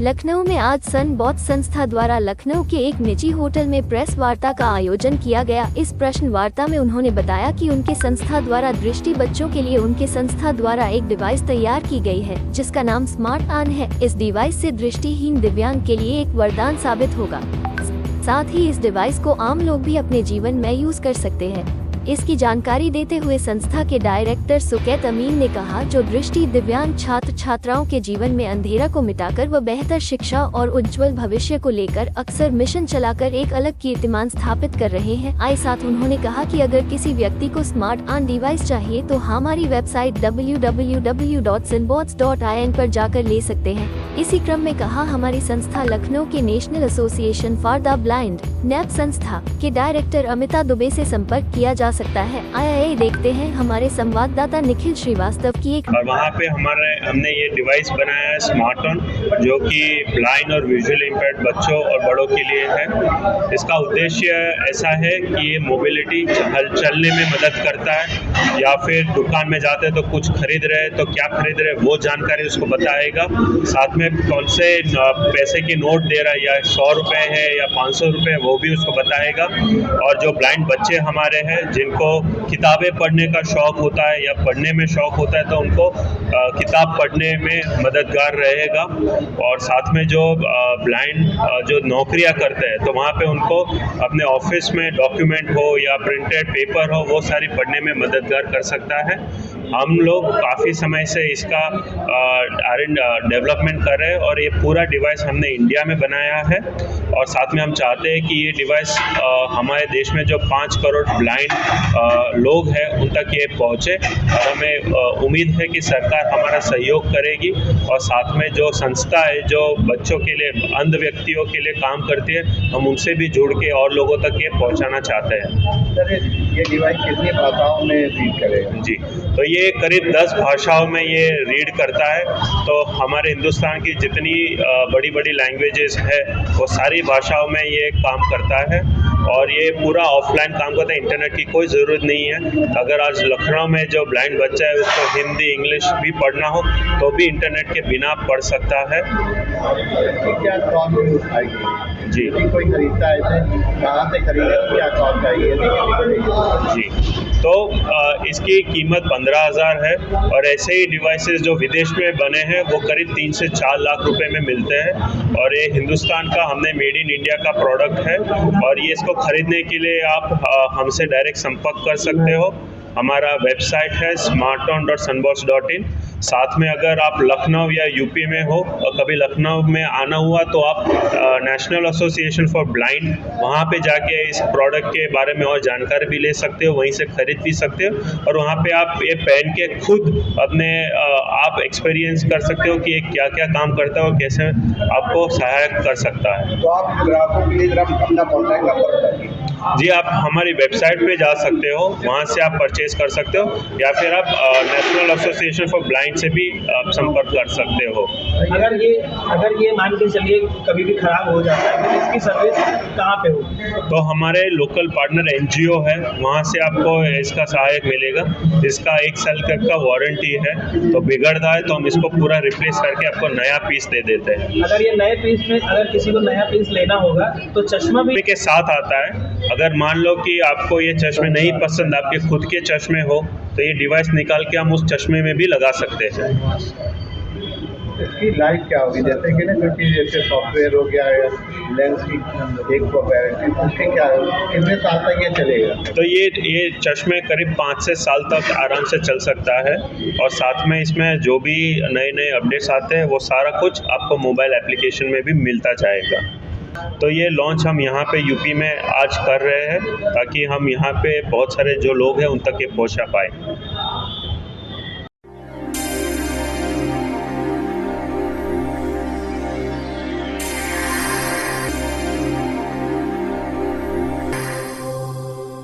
लखनऊ में आज सनबॉथ संस्था द्वारा लखनऊ के एक निजी होटल में प्रेस वार्ता का आयोजन किया गया। इस प्रश्न वार्ता में उन्होंने बताया कि उनके संस्था द्वारा दृष्टि बच्चों के लिए उनके संस्था द्वारा एक डिवाइस तैयार की गई है, जिसका नाम स्मार्ट ऑन है। इस डिवाइस से दृष्टिहीन दिव्यांग के लिए एक वरदान साबित होगा। साथ ही इस डिवाइस को आम लोग भी अपने जीवन में यूज कर सकते हैं। इसकी जानकारी देते हुए संस्था के डायरेक्टर सुकैत अमीन ने कहा, जो दृष्टि दिव्यांग छात्र छात्राओं के जीवन में अंधेरा को मिटाकर व बेहतर शिक्षा और उज्जवल भविष्य को लेकर अक्सर मिशन चलाकर एक अलग कीर्तिमान स्थापित कर रहे हैं। साथ उन्होंने कहा कि अगर किसी व्यक्ति को स्मार्ट ऑन डिवाइस चाहिए तो हमारी वेबसाइट www.synbots.in पर जाकर ले सकते हैं। इसी क्रम में कहा, हमारी संस्था लखनऊ के national association for the blind nap संस्था के डायरेक्टर अमिता दुबे से संपर्क किया जा सकता है। आइए देखते हैं हमारे संवाददाता निखिल श्रीवास्तव की एक। और वहाँ पे हमने ये डिवाइस बनाया है स्मार्ट ऑन, जो कि ब्लाइंड और विजुअल इम्पेयर्ड बच्चों और बड़ों के लिए है। इसका उद्देश्य ऐसा है कि ये मोबिलिटी चलने में मदद करता है, या फिर दुकान में जाते हैं तो कुछ खरीद रहे तो क्या खरीद रहे वो जानकारी उसको बताएगा। साथ में कौन से पैसे की नोट दे रहा है, या 100 रुपये है या 500 रुपये, वो भी उसको बताएगा। और जो ब्लाइंड बच्चे हमारे हैं जिनको किताबें पढ़ने का शौक होता है या पढ़ने में शौक होता है, तो उनको किताब पढ़ने में मददगार रहेगा। और साथ में जो ब्लाइंड जो नौकरियां करते हैं, तो वहाँ पे उनको अपने ऑफिस में डॉक्यूमेंट हो या प्रिंटेड पेपर हो, वो सारी पढ़ने में मददगार कर सकता है। हम लोग काफ़ी समय से इसका डेवलपमेंट कर रहे हैं और ये पूरा डिवाइस हमने इंडिया में बनाया है। और साथ में हम चाहते हैं कि ये डिवाइस हमारे देश में जो 5 करोड़ ब्लाइंड लोग हैं उन तक ये पहुँचे। और हमें उम्मीद है कि सरकार हमारा सहयोग करेगी। और साथ में जो संस्था है जो बच्चों के लिए, अंध व्यक्तियों के लिए काम करती है, हम उनसे भी जुड़ के और लोगों तक ये पहुँचाना चाहते हैं। सर, ये डिवाइस कितनी भाषाओं में रीड करेगा? जी, तो ये करीब 10 भाषाओं में ये रीड करता है। तो हमारे हिंदुस्तान की जितनी बड़ी बड़ी लैंग्वेजेस है वो सारी भाषाओं में ये काम करता है। और ये पूरा ऑफलाइन काम करता है, इंटरनेट की कोई ज़रूरत नहीं है। अगर आज लखनऊ में जो ब्लाइंड बच्चा है उसको हिंदी इंग्लिश भी पढ़ना हो तो भी इंटरनेट के बिना पढ़ सकता है। क्या कॉस्ट आएगी? जी, कोई खरीदता है इसे, कहाँ से खरीदेगा, क्या कॉस्ट आएगी? जी, तो इसकी कीमत 15,000 है। और ऐसे ही डिवाइसेस जो विदेश में बने हैं वो करीब 3 से 4 लाख रुपए में मिलते हैं। और ये हिंदुस्तान का, हमने मेड इन इंडिया का प्रोडक्ट है। और ये इसको खरीदने के लिए आप हमसे डायरेक्ट संपर्क कर सकते हो। हमारा वेबसाइट है smarton.sunbots.in। साथ में अगर आप लखनऊ या यूपी में हो और कभी लखनऊ में आना हुआ तो आप नेशनल एसोसिएशन फॉर ब्लाइंड, वहाँ पे जाके इस प्रोडक्ट के बारे में और जानकारी भी ले सकते हो, वहीं से खरीद भी सकते हो। और वहाँ पे आप ये पहन के खुद अपने आप एक्सपीरियंस कर सकते हो कि ये क्या क्या काम करता है और कैसे आपको सहायक कर सकता है। तो आप ग्राहकों के लिए अपना कॉन्टैक्ट नंबर बताइए। जी, आप हमारी वेबसाइट पे जा सकते हो, वहाँ से आप परचेज कर सकते हो, या फिर आप नेशनल एसोसिएशन फॉर ब्लाइंड से भी आप संपर्क कर सकते हो। अगर ये मान के चलिए कभी भी खराब हो जाता है तो इसकी सर्विस कहाँ पे होगी? तो हमारे लोकल पार्टनर NGO है, वहाँ से आपको इसका सहायक मिलेगा। इसका 1 साल तक का वारंटी है। तो बिगड़ता है तो हम इसको पूरा रिप्लेस करके आपको नया पीस दे देते हैं। अगर ये नए पीस में, अगर किसी को नया पीस लेना होगा तो चश्मा भी के साथ आता है। अगर मान लो कि आपको ये चश्मे नहीं पसंद, आपके खुद के चश्मे हो, तो ये डिवाइस निकाल के हम उस चश्मे में भी लगा सकते हैं। इसकी लाइफ क्या होगी? जैसे कि ना, क्योंकि जैसे सॉफ्टवेयर हो गया है, लेंस की एक वारंटी, उसकी क्या है, कितने साल तक ये चलेगा? तो ये चश्मे करीब 5 से साल तक आराम से चल सकता है। और साथ में इसमें जो भी नए नए अपडेट्स आते हैं वो सारा कुछ आपको मोबाइल एप्लीकेशन में भी मिलता जाएगा। तो ये लॉन्च हम यहाँ पे यूपी में आज कर रहे हैं, ताकि हम यहाँ पे बहुत सारे जो लोग हैं उन तक ये पहुँचा पाए।